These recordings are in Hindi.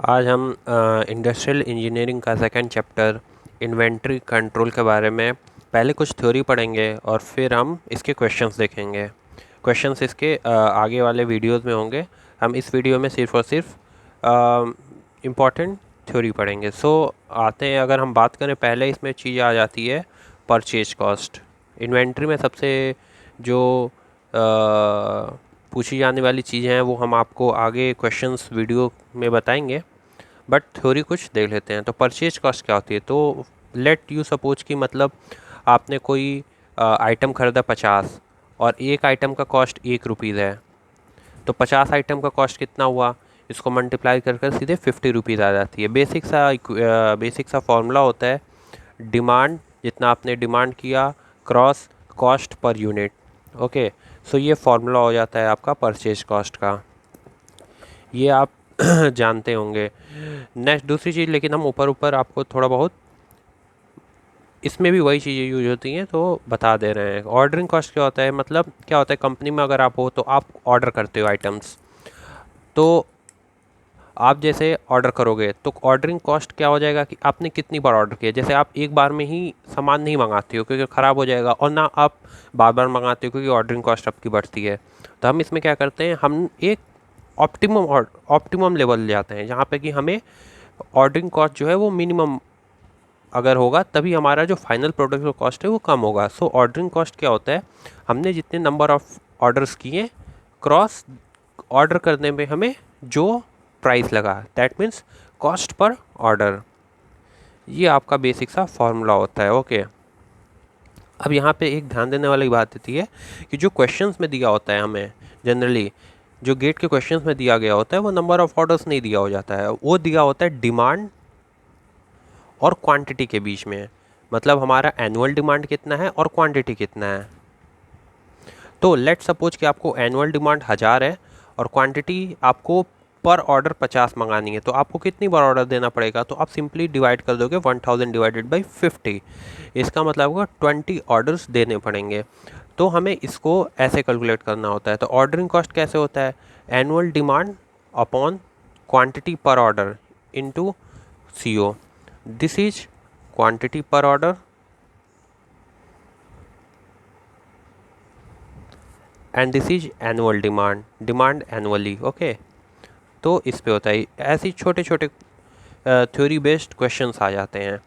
आज हम इंडस्ट्रियल इंजीनियरिंग का सेकंड चैप्टर इन्वेंट्री कंट्रोल के बारे में पहले कुछ थ्योरी पढ़ेंगे और फिर हम इसके क्वेश्चंस देखेंगे। क्वेश्चंस इसके आगे वाले वीडियोस में होंगे। हम इस वीडियो में सिर्फ और सिर्फ इम्पॉर्टेंट थ्योरी पढ़ेंगे। आते हैं, अगर हम बात करें पहले इसमें चीज़ आ जाती है परचेज कॉस्ट। इन्वेंट्री में सबसे जो पूछी जाने वाली चीज़ें हैं वो हम आपको आगे क्वेश्चंस वीडियो में बताएंगे, बट थ्योरी कुछ देख लेते हैं। तो परचेज कॉस्ट क्या होती है? तो लेट यू सपोज कि मतलब आपने कोई आइटम ख़रीदा 50 और एक आइटम का कॉस्ट 1 रुपीज़ है, तो 50 आइटम का कॉस्ट कितना हुआ? इसको मल्टीप्लाई कर कर सीधे 50 रुपीज़ आ जाती है। बेसिक सा फॉर्मूला होता है डिमांड, जितना आपने डिमांड किया cross cost per unit. Okay, so ये फॉर्मूला हो जाता है आपका परचेज कॉस्ट का, ये आप जानते होंगे। नेक्स्ट दूसरी चीज़, लेकिन हम ऊपर ऊपर आपको थोड़ा बहुत इसमें भी वही चीज़ें यूज होती हैं तो बता दे रहे हैं। ऑर्डरिंग कॉस्ट क्या होता है? मतलब क्या होता है, कंपनी में अगर आप हो तो आप ऑर्डर करते हो आइटम्स, तो आप जैसे ऑर्डर करोगे तो ऑर्डरिंग कॉस्ट क्या हो जाएगा कि आपने कितनी बार ऑर्डर किया। जैसे आप एक बार में ही सामान नहीं मंगाते हो क्योंकि ख़राब हो जाएगा, और ना आप बार बार मंगाते हो क्योंकि ऑर्डरिंग कॉस्ट आपकी बढ़ती है। तो हम इसमें क्या करते हैं, हम एक ऑप्टिमम लेवल जाते हैं जहाँ पे कि हमें ऑर्डरिंग कॉस्ट जो है वो मिनिमम अगर होगा तभी हमारा जो फाइनल प्रोडक्ट का कॉस्ट है वो कम होगा। सो ऑर्डरिंग कॉस्ट क्या होता है? हमने जितने नंबर ऑफ ऑर्डर्स किए क्रॉस ऑर्डर करने में हमें जो प्राइस लगा, that means cost per order. ये आपका बेसिक सा फॉर्मूला होता है। ओके, अब यहाँ पे एक ध्यान देने वाली बात होती है कि जो क्वेश्चंस में दिया होता है हमें जनरली, जो गेट के क्वेश्चंस में दिया गया होता है वो नंबर ऑफ ऑर्डर्स नहीं दिया हो जाता है, वो दिया होता है डिमांड और क्वांटिटी के बीच में। मतलब हमारा एनुअल डिमांड कितना है और क्वांटिटी कितना है। तो लेट सपोज कि आपको एनुअल डिमांड 1000 है और क्वांटिटी आपको पर ऑर्डर 50 मंगानी है, तो आपको कितनी बार ऑर्डर देना पड़ेगा? तो आप सिंपली डिवाइड कर दोगे 1000 डिवाइडेड बाई 50। इसका मतलब होगा 20 ऑर्डर्स देने पड़ेंगे। तो हमें इसको ऐसे कैलकुलेट करना होता है। तो ऑर्डरिंग कॉस्ट कैसे होता है? Annual demand upon quantity per order into CO। This is quantity per order and this is annual demand annually. Okay, तो इस पे होता है ऐसे ही छोटे छोटे थ्योरी बेस्ड क्वेश्चंस आ जाते हैं।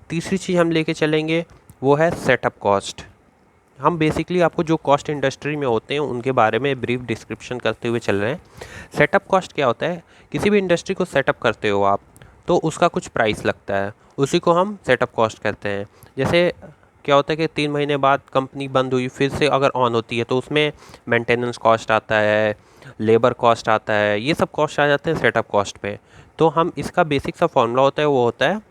तीसरी चीज़ हम लेके चलेंगे वो है सेटअप कॉस्ट। हम बेसिकली आपको जो कॉस्ट इंडस्ट्री में होते हैं उनके बारे में ब्रीफ डिस्क्रिप्शन करते हुए चल रहे हैं। सेटअप कॉस्ट क्या होता है? किसी भी इंडस्ट्री को सेटअप करते हो आप तो उसका कुछ प्राइस लगता है, उसी को हम सेटअप कॉस्ट कहते हैं। जैसे क्या होता है कि 3 महीने बाद कंपनी बंद हुई, फिर से अगर ऑन होती है तो उसमें मेंटेनेंस कॉस्ट आता है, लेबर कॉस्ट आता है, ये सब कॉस्ट आ जाते हैं सेटअप कॉस्ट पे। तो हम इसका बेसिक सा फॉर्मूला होता है वो होता है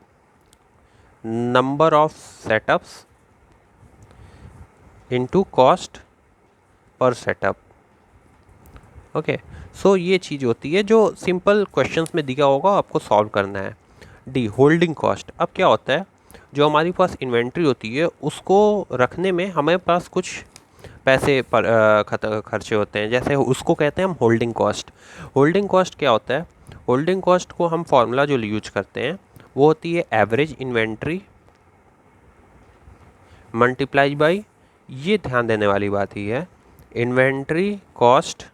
number of setups into cost per setup. Okay, so ये चीज़ होती है जो सिंपल क्वेश्चंस में दिया होगा आपको सॉल्व करना है। D holding cost. अब क्या होता है, जो हमारी पास इन्वेंट्री होती है उसको रखने में हमारे पास कुछ पैसे पर खर्चे होते हैं, जैसे उसको कहते हैं हम होल्डिंग कॉस्ट। होल्डिंग कॉस्ट क्या होता है? होल्डिंग कॉस्ट को हम फॉर्मूला जो यूज करते हैं वो होती है एवरेज इन्वेंट्री मल्टीप्लाई बाई, ये ध्यान देने वाली बात ही है, inventory cost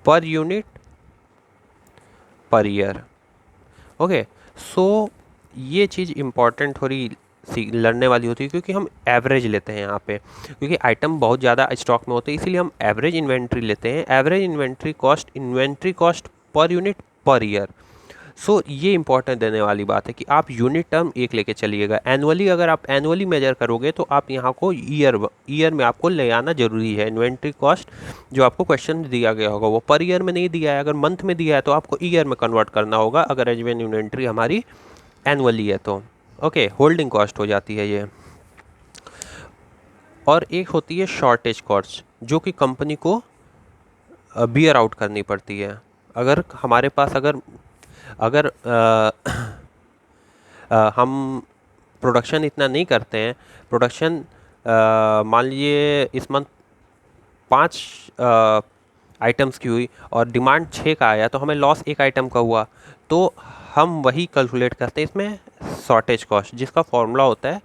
per unit per year. Okay, so ये चीज़ इम्पॉर्टेंट थोड़ी लड़ने वाली होती है क्योंकि हम एवरेज लेते हैं यहाँ पे, क्योंकि आइटम बहुत ज़्यादा स्टॉक में होते हैं इसीलिए हम एवरेज इन्वेंट्री लेते हैं। Average inventory cost per unit per year. So ये इंपॉर्टेंट देने वाली बात है कि आप यूनिट टर्म एक लेके चलिएगा। एनुअली अगर आप एनुअली मेजर करोगे तो आप यहाँ को ईयर में आपको ले आना जरूरी है। इन्वेंट्री कॉस्ट जो आपको क्वेश्चन में दिया गया होगा वो पर ईयर में नहीं दिया है, अगर मंथ में दिया है तो आपको ईयर में कन्वर्ट करना होगा अगर एजवेन इन्वेंट्री हमारी एनुअली है तो। ओके, होल्डिंग कॉस्ट हो जाती है ये। और एक होती है शॉर्टेज कॉस्ट जो कि कंपनी को बियर आउट करनी पड़ती है। अगर हमारे पास अगर अगर हम प्रोडक्शन इतना नहीं करते हैं, प्रोडक्शन मान लीजिए इस मंथ 5 आइटम्स की हुई और डिमांड 6 का आया तो हमें लॉस 1 आइटम का हुआ, तो हम वही कैलकुलेट करते हैं इसमें शॉर्टेज कॉस्ट, जिसका फॉर्मूला होता है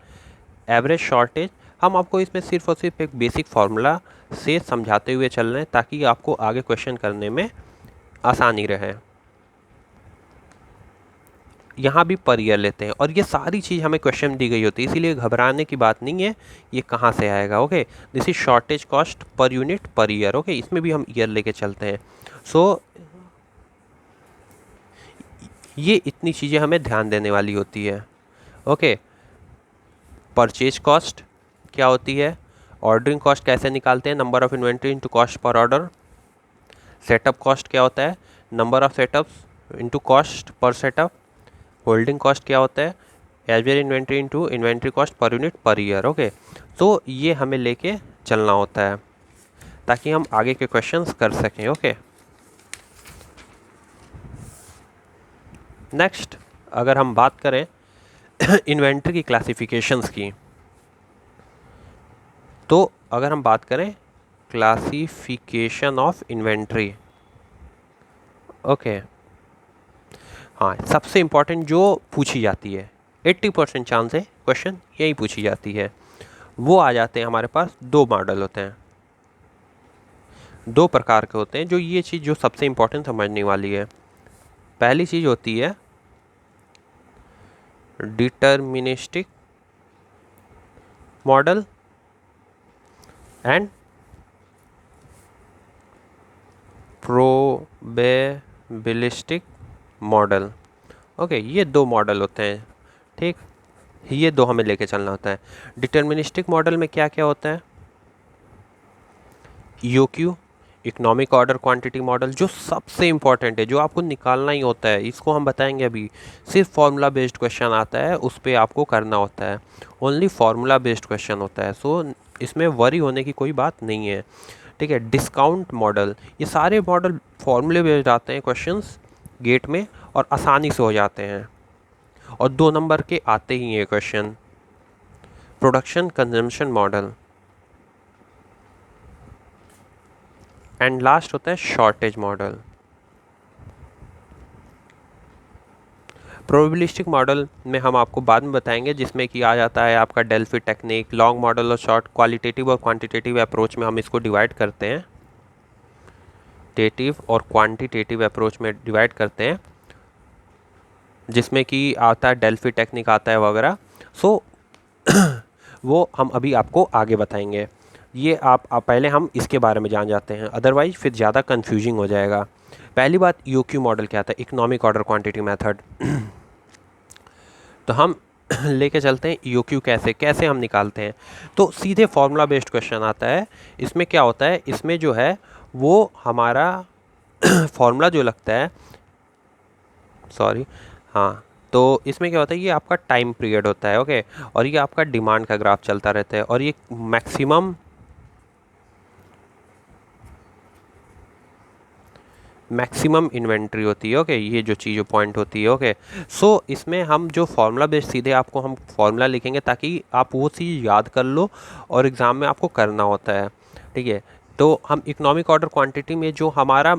एवरेज शॉर्टेज। हम आपको इसमें सिर्फ और सिर्फ एक बेसिक फार्मूला से समझाते हुए चल रहे हैं ताकि आपको आगे क्वेश्चन करने में आसानी रहे। यहाँ भी पर ईयर लेते हैं और ये सारी चीज़ हमें क्वेश्चन में दी गई होती है, इसीलिए घबराने की बात नहीं है ये कहाँ से आएगा। Okay, this is shortage cost per unit per year. Okay, इसमें भी हम ईयर लेके चलते हैं। सो ये इतनी चीज़ें हमें ध्यान देने वाली होती है। ओके, परचेज कॉस्ट क्या होती है, ऑर्डरिंग कॉस्ट कैसे निकालते हैं, number of inventory into cost per order. Setup cost क्या होता है, number of setups into cost per setup. Holding cost क्या होता है, average inventory into inventory cost per unit per year. Okay, तो ये हमें लेके चलना होता है ताकि हम आगे के क्वेश्चंस कर सकें। ओके, नेक्स्ट अगर हम बात करें इन्वेंट्री की क्लासिफिकेशंस की, तो अगर हम बात करें क्लासिफिकेशन ऑफ इन्वेंट्री, ओके, हाँ, सबसे इम्पॉर्टेंट जो पूछी जाती है, 80% चांस है क्वेश्चन यही पूछी जाती है, वो आ जाते हैं हमारे पास। 2 मॉडल होते हैं, 2 प्रकार के होते हैं जो ये चीज़ जो सबसे इम्पॉर्टेंट समझने वाली है। पहली चीज़ होती है deterministic model and probabilistic model. Okay, ये 2 मॉडल होते हैं, ठीक, ये 2 हमें लेके चलना होता है। डिटर्मिनिस्टिक मॉडल में क्या क्या होता है, EOQ, economic order quantity model, जो सबसे इम्पॉर्टेंट है, जो आपको निकालना ही होता है, इसको हम बताएंगे अभी। सिर्फ फार्मूला बेस्ड क्वेश्चन आता है, उस पर आपको करना होता है, ओनली फार्मूला बेस्ड क्वेश्चन होता है, सो इसमें वरी होने की कोई बात नहीं है, ठीक है। डिस्काउंट मॉडल, ये सारे मॉडल फार्मूले बेस्ड आते हैं क्वेश्चंस गेट में और आसानी से हो जाते हैं और 2 नंबर के आते ही हैं question. Production consumption model and last होता है शॉर्टेज मॉडल। प्रोबेबिलिस्टिक मॉडल में हम आपको बाद में बताएंगे, जिसमें कि आ जाता है आपका डेल्फी टेक्निक, लॉन्ग मॉडल और शॉर्ट, क्वालिटेटिव और क्वांटिटेटिव अप्रोच में हम इसको डिवाइड करते हैं, टेटिव और क्वांटिटेटिव अप्रोच में डिवाइड करते हैं, जिसमें कि आता है डेल्फी टेक्निक आता है वगैरह। सो वो हम अभी आपको आगे बताएंगे, ये आप पहले हम इसके बारे में जान जाते हैं, अदरवाइज फिर ज़्यादा कंफ्यूजिंग हो जाएगा। पहली बात, ईओक्यू मॉडल क्या था, इकोनॉमिक ऑर्डर क्वांटिटी मेथड। तो हम लेके चलते हैं ईओक्यू कैसे कैसे हम निकालते हैं। तो सीधे फार्मूला बेस्ड क्वेश्चन आता है। इसमें क्या होता है, इसमें जो है वो हमारा फार्मूला जो लगता है, सॉरी, हाँ, तो इसमें क्या होता है, ये आपका टाइम पीरियड होता है, ओके, और ये आपका डिमांड का ग्राफ चलता रहता है और ये मैक्सिमम इन्वेंट्री होती है, ओके, ये जो चीज़ पॉइंट होती है, ओके। सो इसमें हम जो फार्मूला बेस्ड सीधे आपको हम फार्मूला लिखेंगे ताकि आप वो चीज़ याद कर लो और एग्ज़ाम में आपको करना होता है, ठीक है। तो हम इकोनॉमिक ऑर्डर क्वांटिटी में जो हमारा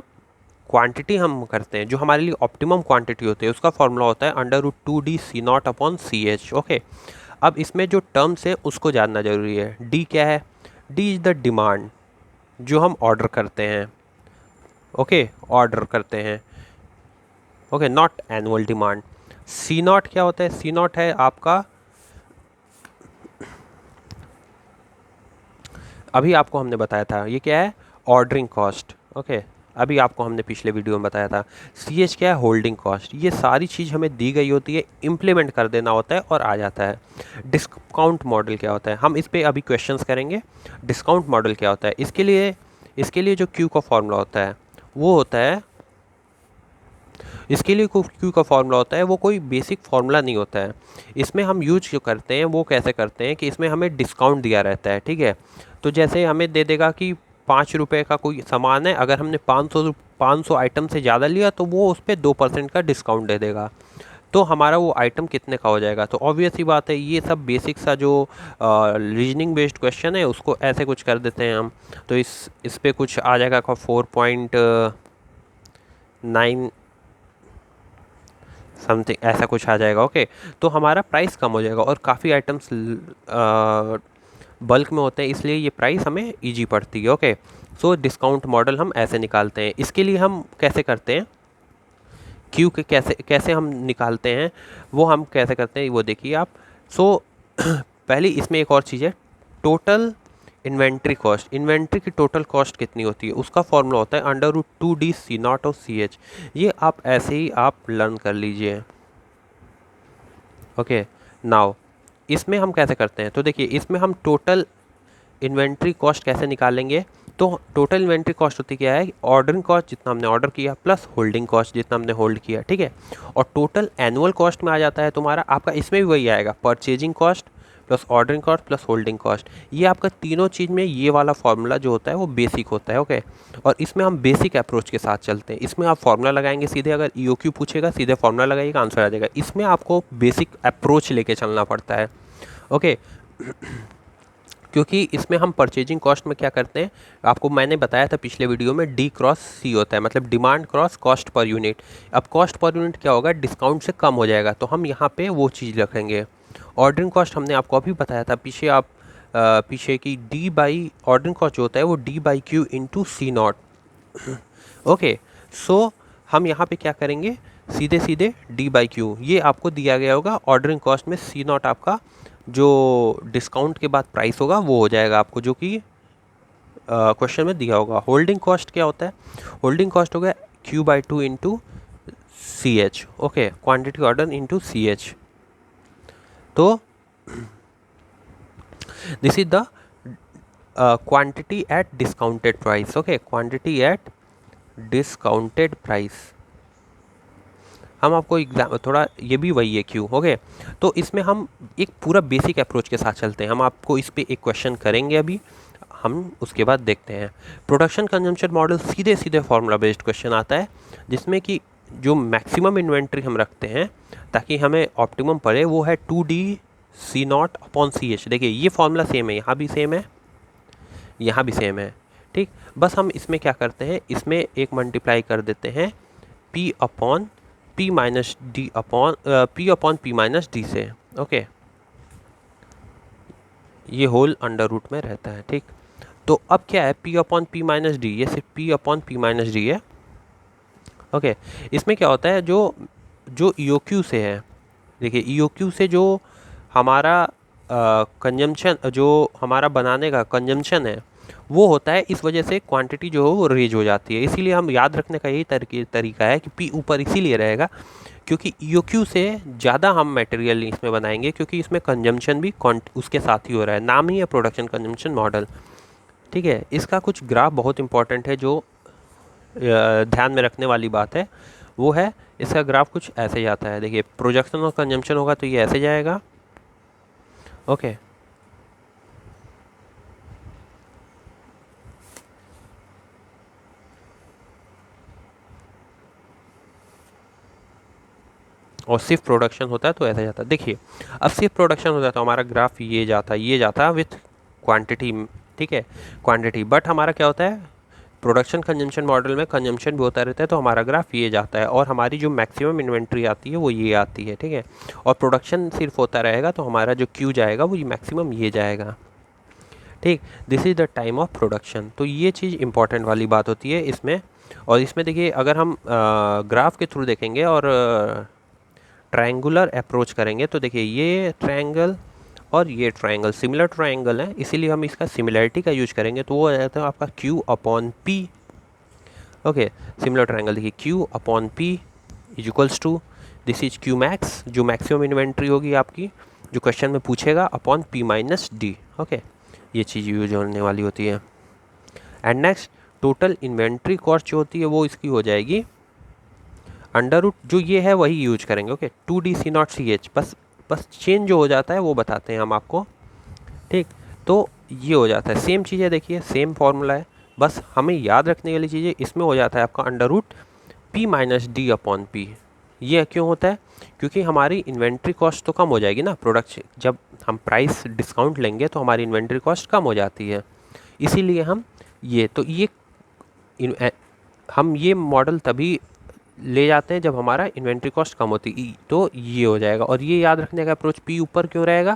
क्वांटिटी हम करते हैं, जो हमारे लिए ऑप्टिमम क्वांटिटी होती है, उसका फॉर्मूला होता है √2D/C0/CH, ओके। अब इसमें जो टर्म्स है उसको जानना जरूरी है। डी क्या है, डी इज़ द डिमांड जो हम ऑर्डर करते हैं, ओके, ऑर्डर करते हैं, okay, not annual demand. C not क्या होता है, सी नॉट है आपका, अभी आपको हमने बताया था, ये क्या है, ऑर्डरिंग कॉस्ट, ओके, अभी आपको हमने पिछले वीडियो में बताया था। सी एच क्या है, होल्डिंग कॉस्ट। ये सारी चीज़ हमें दी गई होती है, इम्प्लीमेंट कर देना होता है और आ जाता है। डिस्काउंट मॉडल क्या होता है, हम इस पर अभी क्वेश्चंस करेंगे। डिस्काउंट मॉडल क्या होता है, इसके लिए जो क्यू का फॉर्मूला होता है वो होता है, इसके लिए क्यू का फॉर्मूला होता है, वो कोई बेसिक फार्मूला नहीं होता है। इसमें हम यूज जो करते हैं वो कैसे करते हैं कि इसमें हमें डिस्काउंट दिया रहता है, ठीक है। तो जैसे हमें दे देगा कि 5 रुपये का कोई सामान है, अगर हमने 500 आइटम से ज़्यादा लिया तो वो उस पर 2% का डिस्काउंट दे देगा। तो हमारा वो आइटम कितने का हो जाएगा। तो ऑब्वियस ही बात है, ये सब बेसिक सा जो रीजनिंग बेस्ड क्वेश्चन है उसको ऐसे कुछ कर देते हैं हम। तो इस पे कुछ आ जाएगा 4.9 समथिंग ऐसा कुछ आ जाएगा। ओके, तो हमारा प्राइस कम हो जाएगा और काफ़ी आइटम्स बल्क में होते हैं, इसलिए ये प्राइस हमें ईजी पड़ती है। ओके, सो डिस्काउंट मॉडल हम ऐसे निकालते हैं। इसके लिए हम कैसे करते हैं, क्यू के कैसे कैसे हम निकालते हैं, वो हम कैसे करते हैं वो देखिए आप। सो पहले इसमें एक और चीज़ है, टोटल इन्वेंट्री कॉस्ट। इन्वेंट्री की टोटल कॉस्ट कितनी होती है, उसका फॉर्मूला होता है √2D C0 CH। ये आप ऐसे ही आप लर्न कर लीजिए। ओके, नाउ इसमें हम कैसे करते हैं, तो देखिए इसमें हम टोटल इन्वेंट्री कॉस्ट कैसे निकालेंगे। तो टोटल इन्वेंट्री कॉस्ट होती क्या है, ऑर्डरिंग कॉस्ट जितना हमने ऑर्डर किया प्लस होल्डिंग कॉस्ट जितना हमने होल्ड किया, ठीक है। और टोटल एनुअल कॉस्ट में आ जाता है तुम्हारा, आपका इसमें भी वही आएगा, purchasing cost plus ordering cost plus holding cost. ये आपका तीनों चीज़ में ये वाला फॉर्मूला जो होता है वो बेसिक होता है। ओके, और इसमें हम बेसिक अप्रोच के साथ चलते हैं। इसमें आप फॉर्मूला लगाएंगे सीधे, अगर EOQ पूछेगा सीधे फॉर्मूला लगाइएगा, आंसर आ जाएगा। इसमें आपको बेसिक अप्रोच लेके चलना पड़ता है। ओके, क्योंकि इसमें हम परचेजिंग कॉस्ट में क्या करते हैं, आपको मैंने बताया था पिछले वीडियो में, D×C होता है, मतलब demand cross cost per unit. अब कॉस्ट पर यूनिट क्या होगा, डिस्काउंट से कम हो जाएगा, तो हम यहाँ पे वो चीज़ रखेंगे। ऑर्डरिंग कॉस्ट हमने आपको अभी बताया था पीछे, आप पीछे की ऑर्डरिंग कॉस्ट जो होता है वो D/Q × C0। ओके, सो हम यहाँ पे क्या करेंगे, सीधे सीधे D/Q, ये आपको दिया गया होगा ऑर्डरिंग कॉस्ट में C0 आपका जो डिस्काउंट के बाद प्राइस होगा वो हो जाएगा आपको, जो कि क्वेश्चन में दिया होगा। होल्डिंग कॉस्ट क्या होता है, होल्डिंग कॉस्ट हो गया Q/2 × CH। Okay, quantity order × CH। तो this is the quantity eight discounted price. Okay, quantity eight discounted price. हम आपको एग्जाम थोड़ा ये भी वही है क्यू। ओके, तो इसमें हम एक पूरा बेसिक अप्रोच के साथ चलते हैं। हम आपको इस पे एक क्वेश्चन करेंगे अभी, हम उसके बाद देखते हैं। प्रोडक्शन कंजम्पशन मॉडल सीधे सीधे फार्मूला बेस्ड क्वेश्चन आता है, जिसमें कि जो मैक्सिमम इन्वेंट्री हम रखते हैं ताकि हमें ऑप्टिमम पड़े, वो है 2D/C0/CH। देखिए ये फार्मूला सेम है, यहाँ भी सेम है, यहाँ भी सेम है, ठीक। बस हम इसमें क्या करते हैं, इसमें एक मल्टीप्लाई कर देते हैं P/P - D से। ओके, ये होल अंडर रूट में रहता है, ठीक। तो अब क्या है, P/P - D, ये सिर्फ P/P - D है। ओके, इसमें क्या होता है, जो EOQ से है, देखिए EOQ से जो हमारा कंजम्पशन, जो हमारा बनाने का कंजम्पशन है वो होता है, इस वजह से क्वांटिटी जो है वो रेज हो जाती है। इसीलिए हम याद रखने का यही तरीका है कि P ऊपर इसीलिए रहेगा क्योंकि EOQ से ज़्यादा हम मटेरियल इसमें बनाएंगे, क्योंकि इसमें कंजम्पशन भी उसके साथ ही हो रहा है, नाम ही है प्रोडक्शन कंजम्पशन मॉडल, ठीक है। इसका कुछ ग्राफ बहुत इंपॉर्टेंट है, जो ध्यान में रखने वाली बात है, वो है इसका ग्राफ कुछ ऐसे जाता है। देखिए प्रोडक्शन और कंजम्पशन होगा तो ये ऐसे जाएगा। ओके, और सिर्फ प्रोडक्शन होता है तो ऐसा जाता है। देखिए अब सिर्फ प्रोडक्शन होता है तो हमारा ग्राफ ये जाता विथ क्वांटिटी, ठीक है, क्वांटिटी। बट हमारा क्या होता है, प्रोडक्शन कंजम्पशन मॉडल में कंजम्पशन भी होता रहता है, तो हमारा ग्राफ ये जाता है, और हमारी जो मैक्सिमम इन्वेंट्री आती है वो ये आती है, ठीक है। और प्रोडक्शन सिर्फ होता रहेगा तो हमारा जो क्यू जाएगा वो मैक्सिमम ये जाएगा, ठीक। This is the time of production. तो ये चीज़ इंपॉर्टेंट वाली बात होती है इसमें। और इसमें देखिए अगर हम ग्राफ के थ्रू देखेंगे और ट्रायंगुलर अप्रोच करेंगे तो देखिए ये ट्रायंगल और ये ट्रायंगल सिमिलर ट्रायंगल है, इसीलिए हम इसका सिमिलरिटी का यूज करेंगे, तो वो आ जाता है आपका Q/P। ओके, सिमिलर ट्रायंगल देखिए Q/P is equals to, this is Q max, जो मैक्सिमम इन्वेंट्री होगी आपकी, जो क्वेश्चन में पूछेगा, अपॉन P - D। ओके, ये चीज़ यूज होने वाली होती है। And next total inventory cost जो होती है वो इसकी हो जाएगी अंडर रूट, जो ये है वही यूज करेंगे। ओके, 2D/C0/CH, बस चेंज जो हो जाता है वो बताते हैं हम आपको, ठीक। तो ये हो जाता है, सेम चीज़ है, देखिए सेम फॉर्मूला है, बस हमें याद रखने वाली चीज़ें इसमें हो जाता है आपका अंडर रूट P - D/P। ये क्यों होता है? क्योंकि हमारी इन्वेंट्री कॉस्ट तो कम हो जाएगी ना, प्रोडक्ट जब हम प्राइस डिस्काउंट लेंगे तो हमारी इन्वेंट्री कॉस्ट कम हो जाती है, इसीलिए हम हम ये मॉडल तभी ले जाते हैं जब हमारा इन्वेंट्री कॉस्ट कम होती है, तो ये हो जाएगा। और ये याद रखने का अप्रोच पी ऊपर क्यों रहेगा?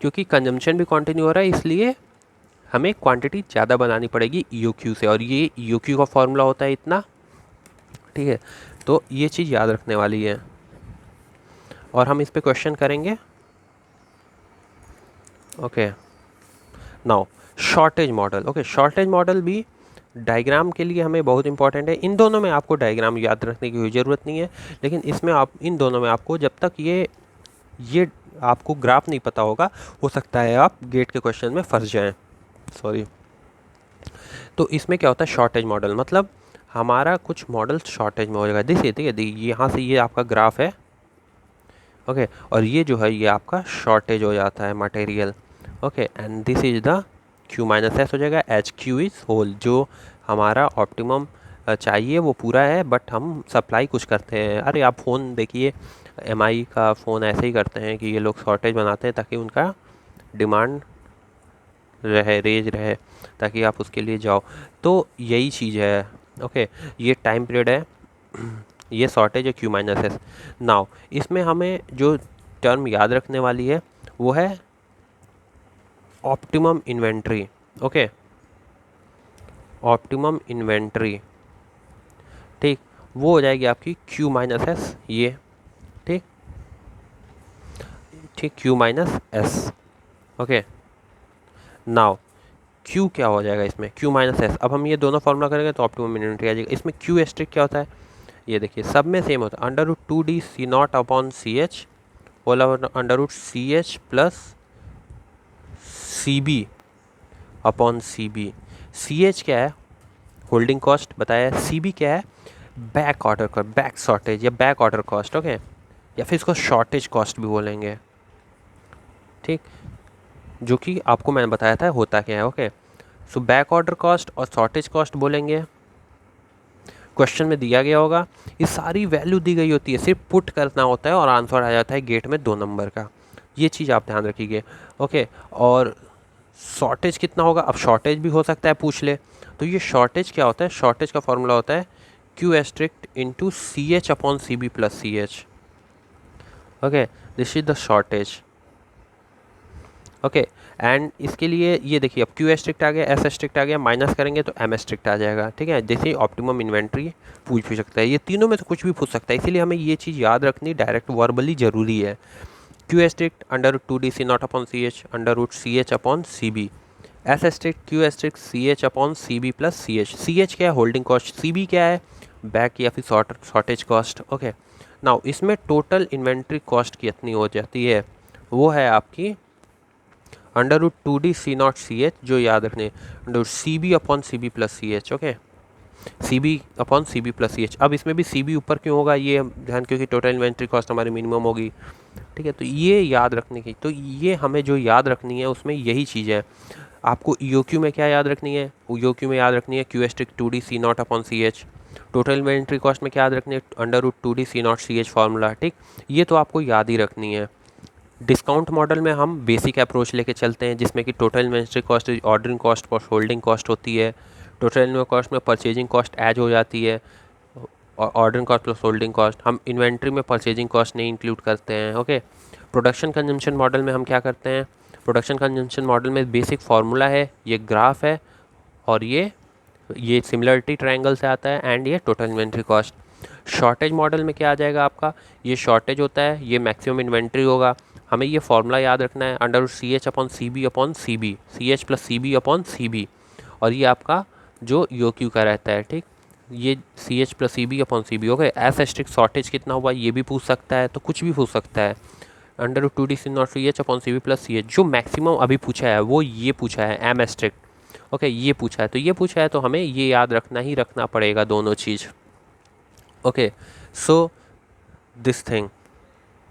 क्योंकि कंजम्पशन भी कंटिन्यू हो रहा है, इसलिए हमें क्वांटिटी ज़्यादा बनानी पड़ेगी EOQ से, और ये EOQ का फॉर्मूला होता है इतना, ठीक है। तो ये चीज़ याद रखने वाली है और हम इस पे क्वेश्चन करेंगे। Okay, now shortage model. Okay, shortage model भी डायग्राम के लिए हमें बहुत इंपॉर्टेंट है। इन दोनों में आपको डायग्राम याद रखने की कोई ज़रूरत नहीं है, लेकिन इसमें आप इन दोनों में आपको जब तक ये आपको ग्राफ नहीं पता होगा, हो सकता है आप गेट के क्वेश्चन में फंस जाएं, सॉरी। तो इसमें क्या होता है शॉर्टेज मॉडल, मतलब हमारा कुछ मॉडल शॉर्टेज में हो जाएगा। देखिए ठीक है, यहाँ से ये आपका ग्राफ है, ओके, और ये जो है ये आपका शॉर्टेज हो जाता है material, okay, and this is the Q minus S हो जाएगा, एच क्यू इज होल, जो हमारा ऑप्टिमम चाहिए वो पूरा है, बट हम सप्लाई कुछ करते हैं। अरे आप फ़ोन देखिए, MI का फ़ोन ऐसे ही करते हैं कि ये लोग शॉर्टेज बनाते हैं ताकि उनका डिमांड रहे, रेज रहे, ताकि आप उसके लिए जाओ। तो यही चीज़ है, ओके। ये टाइम पीरियड है, ये शॉर्टेज है Q माइनस एस। नाउ इसमें हमें जो टर्म याद रखने वाली है वो है optimum inventory, okay, optimum inventory, ठीक, वो हो जाएगी आपकी Q माइनस एस, ये ठीक ठीक, Q minus S, okay. Now Q क्या हो जाएगा इसमें, Q माइनस एस। अब हम ये दोनों फॉर्मूला करेंगे तो ऑप्टिमम इन्वेंट्री आ जाएगा। इसमें Q एस्ट्रिक क्या होता है, ये देखिए सब में सेम होता है, √2D C0 upon CH whole √CH plus CB upon CB। CH क्या है, होल्डिंग कॉस्ट बताया, CB क्या है, बैक ऑर्डर का, बैक शॉर्टेज या बैक ऑर्डर कॉस्ट, ओके, या फिर इसको शॉर्टेज कॉस्ट भी बोलेंगे, ठीक, जो कि आपको मैंने बताया था होता क्या है, okay. So back order cost और शॉर्टेज कॉस्ट बोलेंगे, क्वेश्चन में दिया गया होगा, ये सारी वैल्यू दी गई होती है, सिर्फ पुट करना होता है और आंसर आ जाता है गेट में 2 नंबर का। ये चीज़ आप ध्यान रखिए, ओके। और शॉर्टेज कितना होगा, अब शॉर्टेज भी हो सकता है पूछ ले, तो ये शॉर्टेज क्या होता है, शॉर्टेज का फॉर्मूला होता है Q asterisk into CH upon CB plus CH, okay, this is the shortage, okay. And इसके लिए ये देखिए अब Q एस्ट्रिक्ट आ गया, S एस्ट्रिक्ट आ गया, माइनस करेंगे तो M एस्ट्रिक्ट आ जाएगा, ठीक है। जैसे ऑप्टिमम इन्वेंट्री पूछ भी सकता है, ये तीनों में तो कुछ भी पूछ सकता है, इसीलिए हमें ये चीज़ याद रखनी डायरेक्ट वर्बली ज़रूरी है। Q एस्ट्रिक्ट √2D C0 upon CH √CH upon CB, S एस्ट्रिक्ट Q एस्ट्रिक्ट CH upon CB plus CH। CH क्या है, होल्डिंग कॉस्ट, CB क्या है, बैक या फिर शॉर्टेज कॉस्ट, ओके। नाउ इसमें टोटल इन्वेंट्री कॉस्ट कितनी हो जाती है, वो है आपकी √2D C0 CH, जो याद रखने CB upon CB plus CH, okay, CB upon CB plus CH। अब इसमें भी CB ऊपर क्यों होगा, ये ध्यान, क्योंकि टोटल इन्वेंट्री कॉस्ट हमारी मिनिमम होगी, ठीक है। तो ये याद रखने की, तो ये हमें जो याद रखनी है उसमें यही चीज़ है। आपको EOQ में क्या याद रखनी है, EOQ में याद रखनी है Q एस्ट्रिक्ट 2D C0 upon CH। Total inventory cost में क्या याद रखनी है, √2D C0 CH फार्मूला, ठीक, ये तो आपको याद ही रखनी है। डिस्काउंट मॉडल में हम बेसिक अप्रोच लेके चलते हैं, जिसमें कि total inventory cost ordering cost और होल्डिंग कॉस्ट होती है। टोटल इन्वेंट्री कॉस्ट में परचेजिंग कॉस्ट ऐड हो जाती है, और ordering cost plus holding cost, हम इन्वेंट्री में परचेजिंग कॉस्ट नहीं इंक्लूड करते हैं, ओके। प्रोडक्शन कंजम्पशन मॉडल में हम क्या करते हैं, प्रोडक्शन कंजम्पशन मॉडल में बेसिक फार्मूला है, ये ग्राफ है, और ये सिमिलरिटी ट्रायंगल से आता है, एंड ये total inventory cost. Shortage model में क्या आ जाएगा आपका, ये शॉर्टेज होता है, ये मैक्सिमम इन्वेंट्री होगा, हमें ये फॉर्मूला याद रखना है, √CH upon CB upon CB, CH plus CB upon CB, और ये आपका जो EOQ का रहता है, ठीक, ये CH plus CB upon CB, okay. S asterisk shortage कितना हुआ ये भी पूछ सकता है, तो कुछ भी पूछ सकता है, √2D C0 CH upon CB plus CH। जो मैक्सिमम अभी पूछा है वो ये पूछा है M एस्ट्रिक्ट, ओके, ये पूछा है, तो ये पूछा है, तो हमें ये याद रखना ही रखना पड़ेगा दोनों चीज़, ओके। So this thing,